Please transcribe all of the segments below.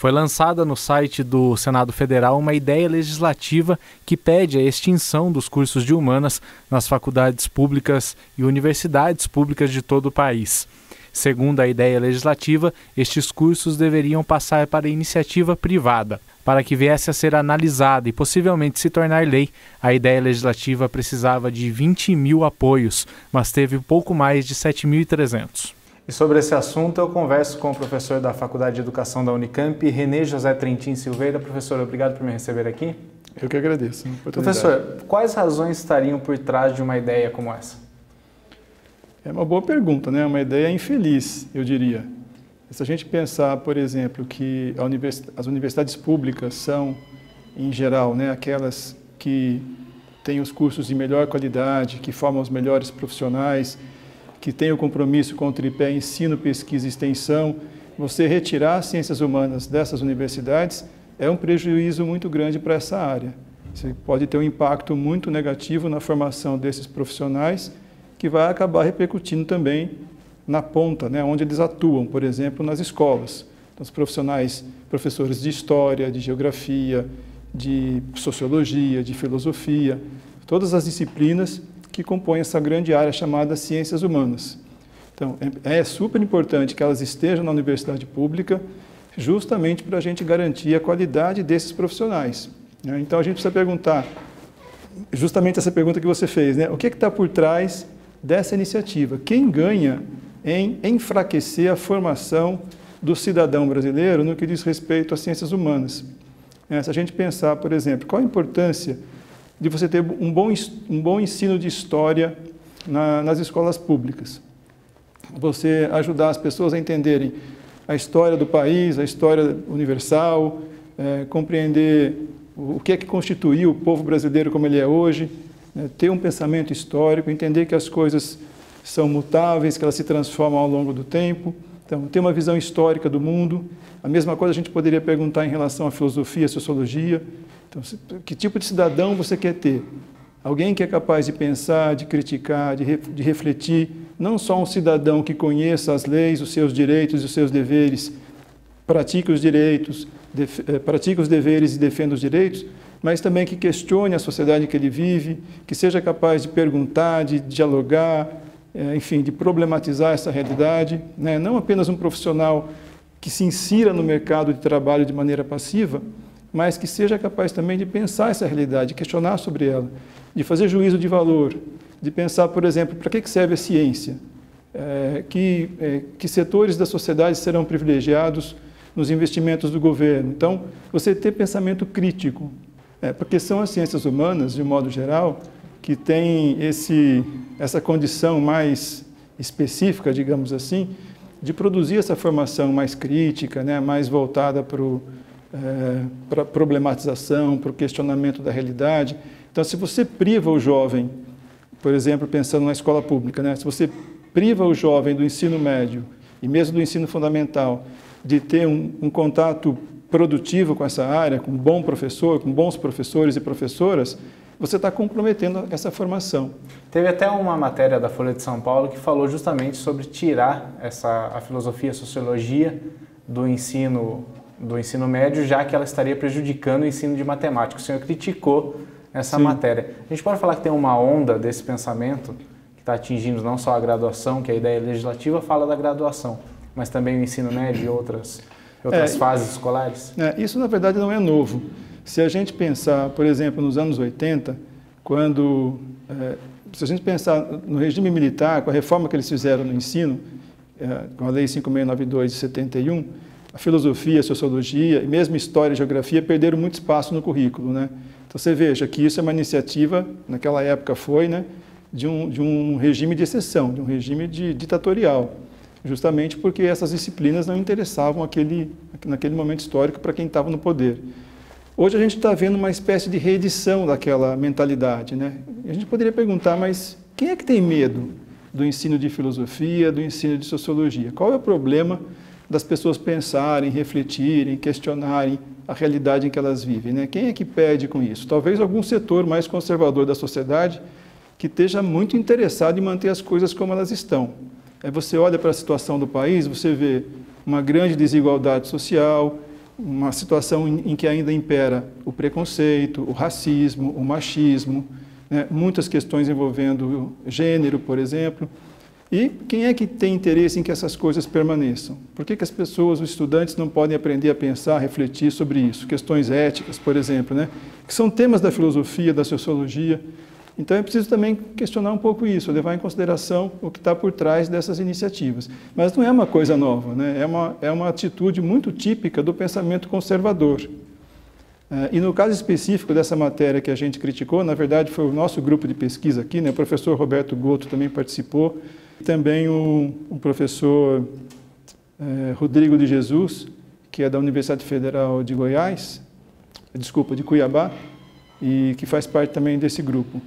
Foi lançada no site do Senado Federal uma ideia legislativa que pede a extinção dos cursos de humanas nas faculdades públicas e universidades públicas de todo o país. Segundo a ideia legislativa, estes cursos deveriam passar para iniciativa privada. Para que viesse a ser analisada e possivelmente se tornar lei, a ideia legislativa precisava de 20 mil apoios, mas teve pouco mais de 7.300. E sobre esse assunto eu converso com o professor da Faculdade de Educação da Unicamp, René José Trentin Silveira. Professor, obrigado por me receber aqui. Eu que agradeço. Professor, quais razões estariam por trás de uma ideia como essa? É uma boa pergunta, né? Uma ideia infeliz, eu diria. Se a gente pensar, por exemplo, que as universidades públicas são, em geral, né, aquelas que têm os cursos de melhor qualidade, que formam os melhores profissionais, que têm o compromisso com o tripé ensino, pesquisa e extensão, você retirar as ciências humanas dessas universidades é um prejuízo muito grande para essa área. Você pode ter um impacto muito negativo na formação desses profissionais, que vai acabar repercutindo também na ponta, né, onde eles atuam, por exemplo, nas escolas. Então, os professores de história, de geografia, de sociologia, de filosofia, todas as disciplinas que compõem essa grande área chamada ciências humanas. Então, é super importante que elas estejam na universidade pública, justamente para a gente garantir a qualidade desses profissionais, né? Então, a gente precisa perguntar, justamente essa pergunta que você fez, né? O que está por trás dessa iniciativa? Quem ganha em enfraquecer a formação do cidadão brasileiro no que diz respeito às ciências humanas? Se a gente pensar, por exemplo, qual a importância de você ter um bom ensino de história nas escolas públicas? Você ajudar as pessoas a entenderem a história do país, a história universal, compreender o que é que constituiu o povo brasileiro como ele é hoje, ter um pensamento histórico, entender que as coisas são mutáveis, que elas se transformam ao longo do tempo. Então, ter uma visão histórica do mundo. A mesma coisa a gente poderia perguntar em relação à filosofia, à sociologia. Então, que tipo de cidadão você quer ter? Alguém que é capaz de pensar, de criticar, de refletir, não só um cidadão que conheça as leis, os seus direitos e os seus deveres, pratique os direitos, pratique os deveres e defenda os direitos, mas também que questione a sociedade em que ele vive, que seja capaz de perguntar, de dialogar, enfim, de problematizar essa realidade, né? Não apenas um profissional que se insira no mercado de trabalho de maneira passiva, mas que seja capaz também de pensar essa realidade, de questionar sobre ela, de fazer juízo de valor, de pensar, por exemplo, para que serve a ciência, que setores da sociedade serão privilegiados nos investimentos do governo. Então, você ter pensamento crítico, porque são as ciências humanas, de um modo geral, que têm essa condição mais específica, digamos assim, de produzir essa formação mais crítica, né, mais voltada para a problematização, para o questionamento da realidade. Então, se você priva o jovem, por exemplo, pensando na escola pública, né, se você priva o jovem do ensino médio e mesmo do ensino fundamental de ter um contato produtivo com essa área, com um bom professor, com bons professores e professoras, você está comprometendo essa formação. Teve até uma matéria da Folha de São Paulo que falou justamente sobre tirar a filosofia, a sociologia do ensino médio, já que ela estaria prejudicando o ensino de matemática. O senhor criticou essa matéria. A gente pode falar que tem uma onda desse pensamento que está atingindo não só a graduação, que a ideia legislativa fala da graduação, mas também o ensino médio e outras fases escolares? Isso, na verdade, não é novo. Se a gente pensar, por exemplo, nos anos 80, se a gente pensar no regime militar, com a reforma que eles fizeram no ensino, com a Lei 5692 de 71, a filosofia, a sociologia e mesmo história e geografia perderam muito espaço no currículo, né? Então, você veja que isso é uma iniciativa, naquela época foi, né, de um regime de exceção, de um regime ditatorial, justamente porque essas disciplinas não interessavam naquele momento histórico para quem estava no poder. Hoje a gente está vendo uma espécie de reedição daquela mentalidade, né? E a gente poderia perguntar, mas quem é que tem medo do ensino de filosofia, do ensino de sociologia? Qual é o problema das pessoas pensarem, refletirem, questionarem a realidade em que elas vivem, né? Quem é que perde com isso? Talvez algum setor mais conservador da sociedade que esteja muito interessado em manter as coisas como elas estão. Você olha para a situação do país, você vê uma grande desigualdade social, uma situação em que ainda impera o preconceito, o racismo, o machismo, né? Muitas questões envolvendo gênero, por exemplo. E quem é que tem interesse em que essas coisas permaneçam? Por que as pessoas, os estudantes, não podem aprender a pensar, a refletir sobre isso? Questões éticas, por exemplo, né? Que são temas da filosofia, da sociologia. Então é preciso também questionar um pouco isso, levar em consideração o que está por trás dessas iniciativas. Mas não é uma coisa nova, né? É uma atitude muito típica do pensamento conservador. E no caso específico dessa matéria que a gente criticou, na verdade foi o nosso grupo de pesquisa aqui, né? O professor Roberto Gotto também participou, também o professor Rodrigo de Jesus, que é da Universidade Federal de de Cuiabá, e que faz parte também desse grupo.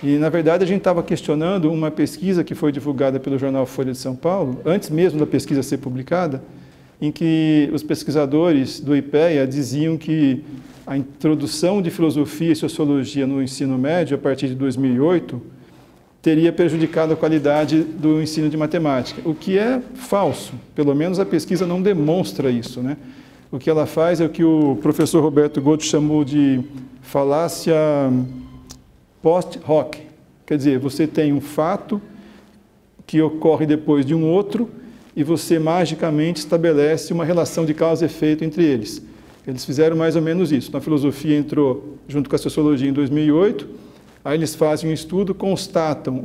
E, na verdade, a gente estava questionando uma pesquisa que foi divulgada pelo jornal Folha de São Paulo, antes mesmo da pesquisa ser publicada, em que os pesquisadores do IPEA diziam que a introdução de filosofia e sociologia no ensino médio, a partir de 2008, teria prejudicado a qualidade do ensino de matemática, o que é falso, pelo menos a pesquisa não demonstra isso, né? O que ela faz é o que o professor Roberto Gotto chamou de falácia post hoc, quer dizer, você tem um fato que ocorre depois de um outro e você magicamente estabelece uma relação de causa e efeito entre eles. Eles fizeram mais ou menos isso. A filosofia entrou junto com a sociologia em 2008, aí eles fazem um estudo, constatam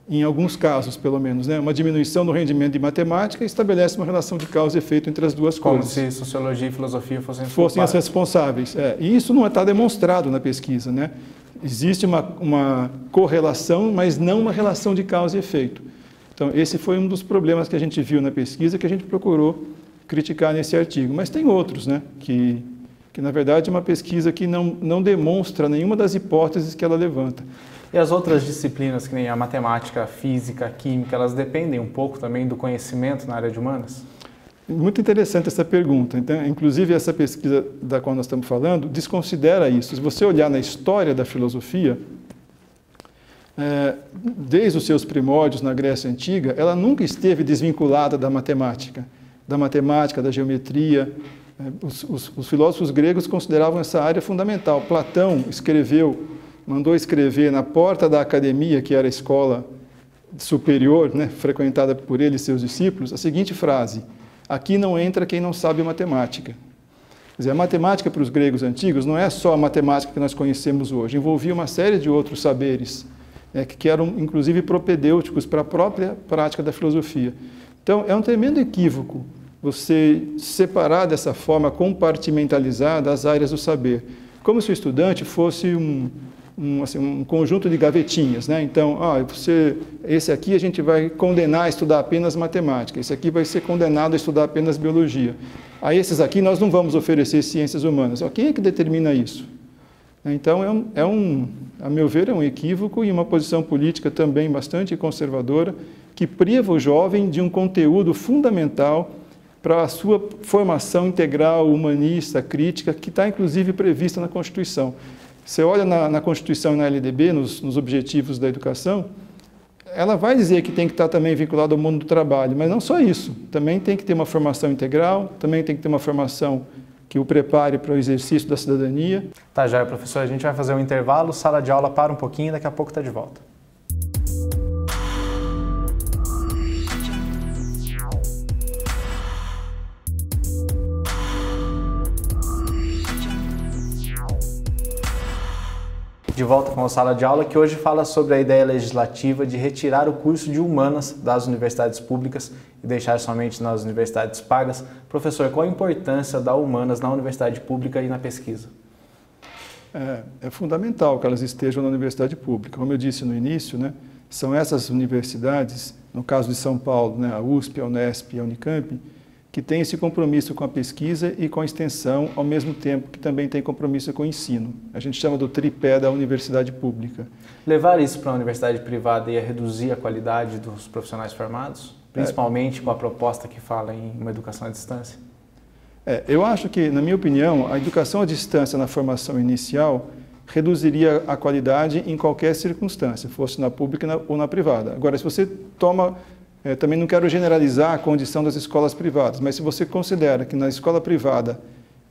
em alguns casos pelo menos, né, uma diminuição no rendimento de matemática e estabelece uma relação de causa e efeito entre as duas coisas. Como se sociologia e filosofia fossem as responsáveis. E isso não está demonstrado na pesquisa, né? Existe uma correlação, mas não uma relação de causa e efeito. Então, esse foi um dos problemas que a gente viu na pesquisa, que a gente procurou criticar nesse artigo. Mas tem outros, né, que na verdade é uma pesquisa que não demonstra nenhuma das hipóteses que ela levanta. E as outras disciplinas, que nem a matemática, a física, a química, elas dependem um pouco também do conhecimento na área de humanas? Muito interessante essa pergunta. Então, inclusive, essa pesquisa da qual nós estamos falando desconsidera isso. Se você olhar na história da filosofia, desde os seus primórdios na Grécia Antiga, ela nunca esteve desvinculada da matemática, da geometria. Os filósofos gregos consideravam essa área fundamental. Platão mandou escrever na porta da academia, que era a escola superior, né, frequentada por ele e seus discípulos, a seguinte frase: aqui não entra quem não sabe matemática. Quer dizer, a matemática para os gregos antigos não é só a matemática que nós conhecemos hoje, envolvia uma série de outros saberes, que eram inclusive propedêuticos para a própria prática da filosofia. Então, é um tremendo equívoco você separar dessa forma compartimentalizada as áreas do saber, como se o estudante fosse um conjunto de gavetinhas, né? Então, esse aqui a gente vai condenar a estudar apenas matemática, esse aqui vai ser condenado a estudar apenas biologia. A esses aqui nós não vamos oferecer ciências humanas. Quem é que determina isso? Então, a meu ver, é um equívoco e uma posição política também bastante conservadora, que priva o jovem de um conteúdo fundamental para a sua formação integral, humanista, crítica, que está inclusive prevista na Constituição. Você olha na Constituição e na LDB, nos objetivos da educação, ela vai dizer que tem que estar também vinculado ao mundo do trabalho, mas não só isso. Também tem que ter uma formação integral, também tem que ter uma formação que o prepare para o exercício da cidadania. Tá, já, professor, a gente vai fazer um intervalo, sala de aula para um pouquinho e daqui a pouco está de volta. De volta com a sala de aula, que hoje fala sobre a ideia legislativa de retirar o curso de humanas das universidades públicas e deixar somente nas universidades pagas. Professor, qual a importância da humanas na universidade pública e na pesquisa? É fundamental que elas estejam na universidade pública. Como eu disse no início, né, são essas universidades, no caso de São Paulo, né, a USP, a Unesp e a Unicamp, que tem esse compromisso com a pesquisa e com a extensão, ao mesmo tempo que também tem compromisso com o ensino. A gente chama do tripé da universidade pública. Levar isso para a universidade privada ia reduzir a qualidade dos profissionais formados? Principalmente com a proposta que fala em uma educação à distância? Eu acho que, na minha opinião, a educação à distância na formação inicial reduziria a qualidade em qualquer circunstância, fosse na pública ou na privada. Agora, se você toma também não quero generalizar a condição das escolas privadas, mas se você considera que na escola privada,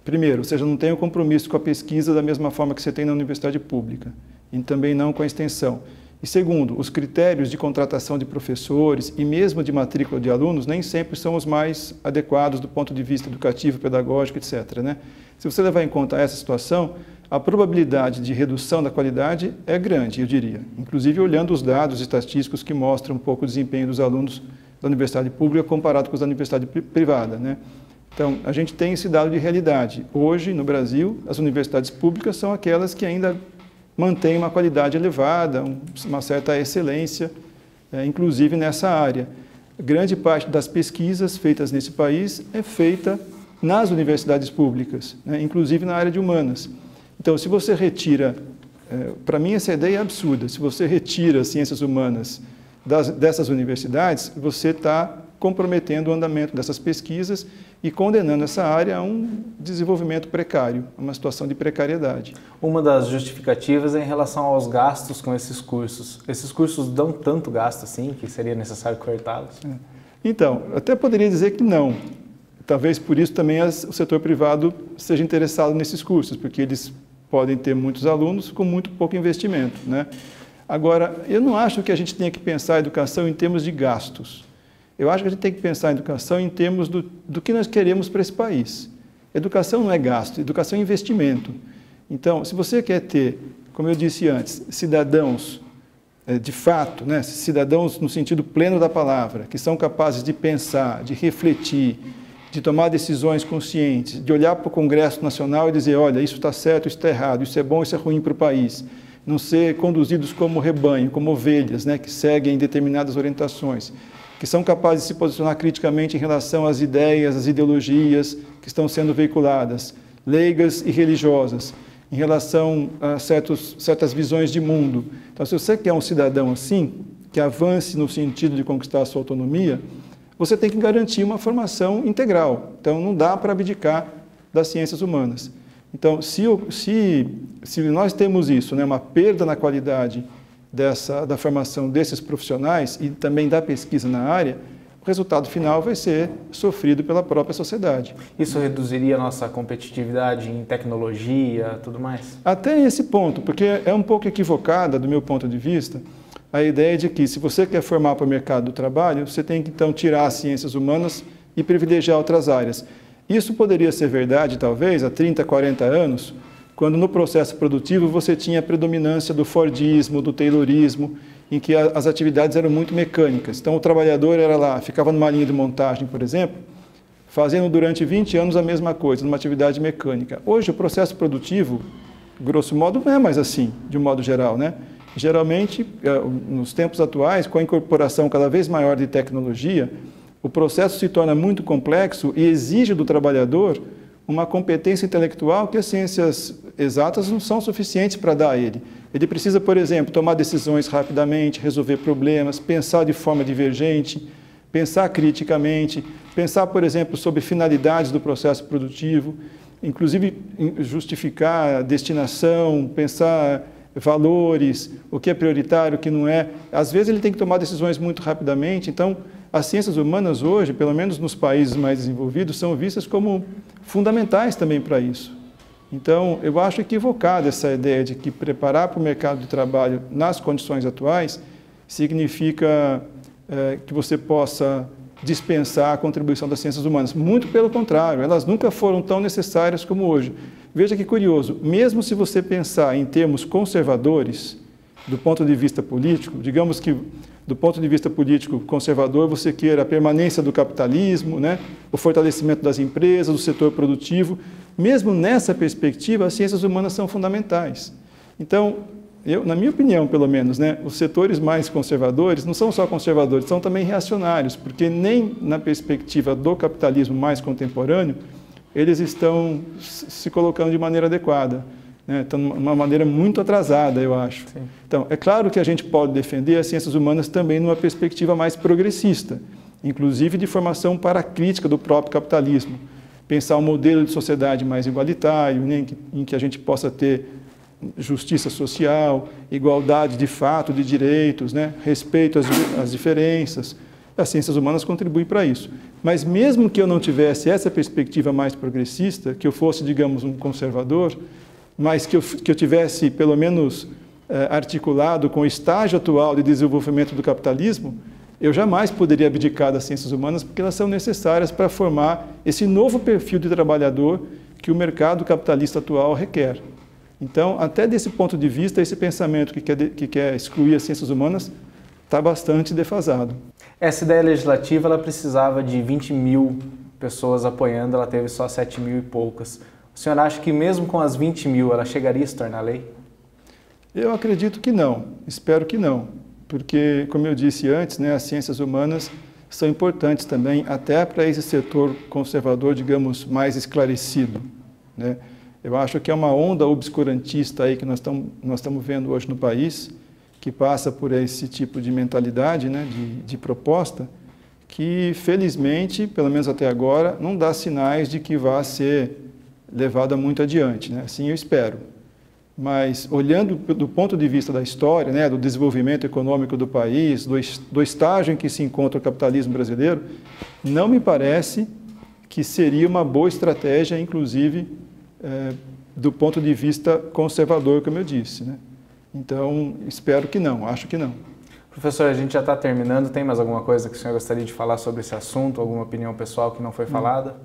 primeiro, você já não tem o compromisso com a pesquisa da mesma forma que você tem na universidade pública, e também não com a extensão. E segundo, os critérios de contratação de professores e mesmo de matrícula de alunos nem sempre são os mais adequados do ponto de vista educativo, pedagógico, etc., né? Se você levar em conta essa situação, a probabilidade de redução da qualidade é grande, eu diria. Inclusive olhando os dados estatísticos que mostram um pouco o desempenho dos alunos da universidade pública comparado com os da universidade privada, né? Então, a gente tem esse dado de realidade. Hoje, no Brasil, as universidades públicas são aquelas que ainda mantêm uma qualidade elevada, uma certa excelência, inclusive nessa área. Grande parte das pesquisas feitas nesse país é feita nas universidades públicas, né? Inclusive na área de humanas. Então, se você retira, para mim essa ideia é absurda, se você retira as ciências humanas dessas universidades, você está comprometendo o andamento dessas pesquisas e condenando essa área a um desenvolvimento precário, a uma situação de precariedade. Uma das justificativas é em relação aos gastos com esses cursos. Esses cursos dão tanto gasto assim que seria necessário cortá-los? Então, eu até poderia dizer que não. Talvez por isso também o setor privado seja interessado nesses cursos, porque eles podem ter muitos alunos com muito pouco investimento, né? Agora, eu não acho que a gente tenha que pensar a educação em termos de gastos. Eu acho que a gente tem que pensar a educação em termos do que nós queremos para esse país. Educação não é gasto, educação é investimento. Então, se você quer ter, como eu disse antes, cidadãos de fato, né, cidadãos no sentido pleno da palavra, que são capazes de pensar, de refletir, de tomar decisões conscientes, de olhar para o Congresso Nacional e dizer, olha, isso está certo, isso está errado, isso é bom, isso é ruim para o país. Não ser conduzidos como rebanho, como ovelhas, né, que seguem determinadas orientações, que são capazes de se posicionar criticamente em relação às ideias, às ideologias que estão sendo veiculadas, leigas e religiosas, em relação a certas visões de mundo. Então, se você quer um cidadão assim, que avance no sentido de conquistar a sua autonomia, você tem que garantir uma formação integral. Então, não dá para abdicar das ciências humanas. Então, se nós temos isso, né, uma perda na qualidade da formação desses profissionais e também da pesquisa na área, o resultado final vai ser sofrido pela própria sociedade. Isso reduziria a nossa competitividade em tecnologia, tudo mais? Até esse ponto, porque é um pouco equivocada, do meu ponto de vista, a ideia de que se você quer formar para o mercado do trabalho, você tem que então tirar as ciências humanas e privilegiar outras áreas. Isso poderia ser verdade, talvez, há 30, 40 anos, quando no processo produtivo você tinha a predominância do Fordismo, do Taylorismo, em que as atividades eram muito mecânicas. Então o trabalhador era lá, ficava numa linha de montagem, por exemplo, fazendo durante 20 anos a mesma coisa, numa atividade mecânica. Hoje o processo produtivo, grosso modo, não é mais assim, de um modo geral, né? Geralmente, nos tempos atuais, com a incorporação cada vez maior de tecnologia, o processo se torna muito complexo e exige do trabalhador uma competência intelectual que as ciências exatas não são suficientes para dar a ele. Ele precisa, por exemplo, tomar decisões rapidamente, resolver problemas, pensar de forma divergente, pensar criticamente, pensar, por exemplo, sobre finalidades do processo produtivo, inclusive justificar a destinação, pensar valores, o que é prioritário, o que não é. Às vezes ele tem que tomar decisões muito rapidamente, então as ciências humanas hoje, pelo menos nos países mais desenvolvidos, são vistas como fundamentais também para isso. Então, eu acho equivocada essa ideia de que preparar para o mercado de trabalho nas condições atuais significa que você possa dispensar a contribuição das ciências humanas. Muito pelo contrário, elas nunca foram tão necessárias como hoje. Veja que curioso, mesmo se você pensar em termos conservadores, do ponto de vista político, digamos que do ponto de vista político conservador, você queira a permanência do capitalismo, né, o fortalecimento das empresas, do setor produtivo, mesmo nessa perspectiva, as ciências humanas são fundamentais. Então, na minha opinião, pelo menos, né, os setores mais conservadores não são só conservadores, são também reacionários, porque nem na perspectiva do capitalismo mais contemporâneo, eles estão se colocando de maneira adequada. Estão de uma maneira muito atrasada, eu acho. Sim. Então, é claro que a gente pode defender as ciências humanas também numa perspectiva mais progressista, inclusive de formação para a crítica do próprio capitalismo. Pensar um modelo de sociedade mais igualitário, né, em que a gente possa ter justiça social, igualdade de fato de direitos, né, respeito às diferenças, As ciências humanas contribuem para isso. Mas mesmo que eu não tivesse essa perspectiva mais progressista, que eu fosse, digamos, um conservador, mas que eu tivesse, pelo menos, articulado com o estágio atual de desenvolvimento do capitalismo, eu jamais poderia abdicar das ciências humanas, porque elas são necessárias para formar esse novo perfil de trabalhador que o mercado capitalista atual requer. Então, até desse ponto de vista, esse pensamento que quer excluir as ciências humanas está bastante defasado. Essa ideia legislativa ela precisava de 20 mil pessoas apoiando, ela teve só 7 mil e poucas. O senhor acha que mesmo com as 20 mil ela chegaria a se tornar lei? Eu acredito que não, espero que não, porque, como eu disse antes, né, as ciências humanas são importantes também até para esse setor conservador, digamos, mais esclarecido, né? Eu acho que é uma onda obscurantista aí que nós estamos vendo hoje no país, que passa por esse tipo de mentalidade, né, de proposta, que felizmente, pelo menos até agora, não dá sinais de que vá ser levada muito adiante, né? Assim eu espero. Mas olhando do ponto de vista da história, né, do desenvolvimento econômico do país, do estágio em que se encontra o capitalismo brasileiro, não me parece que seria uma boa estratégia, inclusive, do ponto de vista conservador, como eu disse, né? Então, espero que não, acho que não. Professor, a gente já está terminando, tem mais alguma coisa que o senhor gostaria de falar sobre esse assunto, alguma opinião pessoal que não foi falada?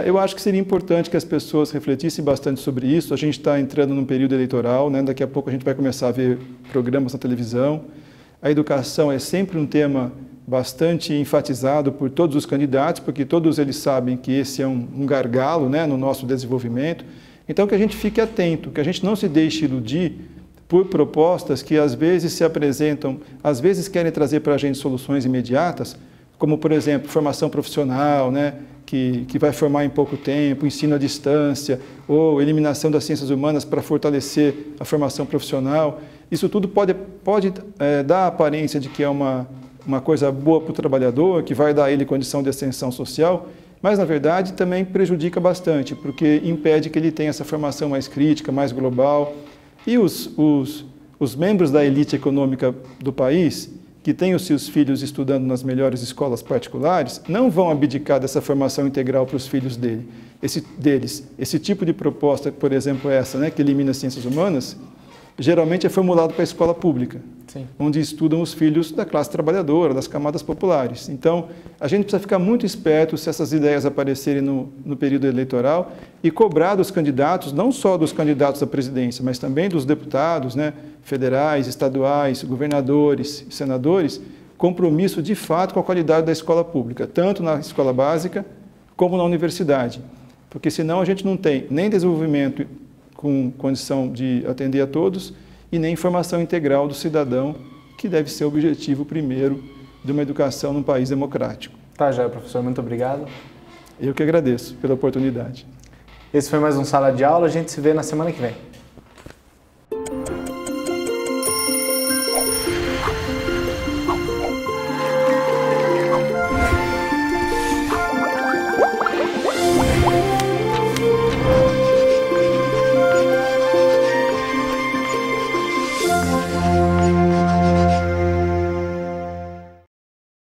Eu acho que seria importante que as pessoas refletissem bastante sobre isso. A gente está entrando num período eleitoral, né? Daqui a pouco a gente vai começar a ver programas na televisão. A educação é sempre um tema bastante enfatizado por todos os candidatos, porque todos eles sabem que esse é um gargalo, né, no nosso desenvolvimento. Então, que a gente fique atento, que a gente não se deixe iludir por propostas que às vezes se apresentam, às vezes querem trazer para a gente soluções imediatas, como, por exemplo, formação profissional, né, que vai formar em pouco tempo, ensino à distância, ou eliminação das ciências humanas para fortalecer a formação profissional. Isso tudo pode dar a aparência de que é uma coisa boa para o trabalhador, que vai dar a ele condição de ascensão social, mas, na verdade, também prejudica bastante, porque impede que ele tenha essa formação mais crítica, mais global. E os membros da elite econômica do país, que têm os seus filhos estudando nas melhores escolas particulares, não vão abdicar dessa formação integral para os filhos deles. Esse tipo de proposta, por exemplo, essa, né, que elimina as ciências humanas, geralmente é formulado para a escola pública, sim, onde estudam os filhos da classe trabalhadora, das camadas populares. Então, a gente precisa ficar muito esperto se essas ideias aparecerem no período eleitoral e cobrar dos candidatos, não só dos candidatos à presidência, mas também dos deputados, né, federais, estaduais, governadores, senadores, compromisso de fato com a qualidade da escola pública, tanto na escola básica como na universidade, porque senão a gente não tem nem desenvolvimento com condição de atender a todos e nem formação integral do cidadão, que deve ser o objetivo primeiro de uma educação num país democrático. Tá, já, professor, muito obrigado. Eu que agradeço pela oportunidade. Esse foi mais um Sala de Aula, a gente se vê na semana que vem.